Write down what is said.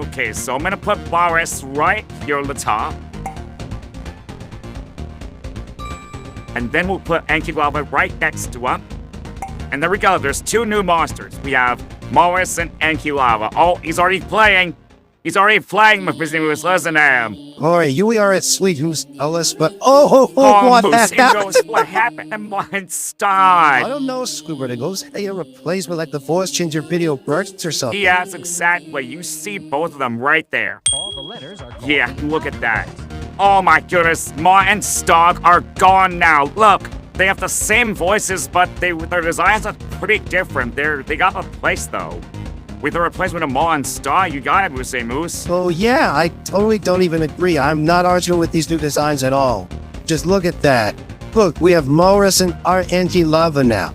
Okay, so I'm gonna put Mawrus right here on the top. And then we'll put Ankylava right next to him. And there we go, there's two new monsters. We have Mawrus and Ankylava. Oh, he's already playing. He's already playing, my business was listening to him. Alright, you are at Sweetdreams, Ellis, but Moose, what he happened? knows what happened to Monster. I don't know, Squidward. It goes a replacement like the voice changer video bursts or something. Yes, exactly. You see both of them right there. All the letters are Yeah, look at that. Oh my goodness, Ma and Stogg are gone now. Look, they have the same voices, but their designs are pretty different. They got replaced though. With the replacement of Ma and Stogg, you got it, Moose. Oh yeah, I totally don't even agree. I'm not arguing with these new designs at all. Just look at that. Look, we have Mawrus and Ankylava now.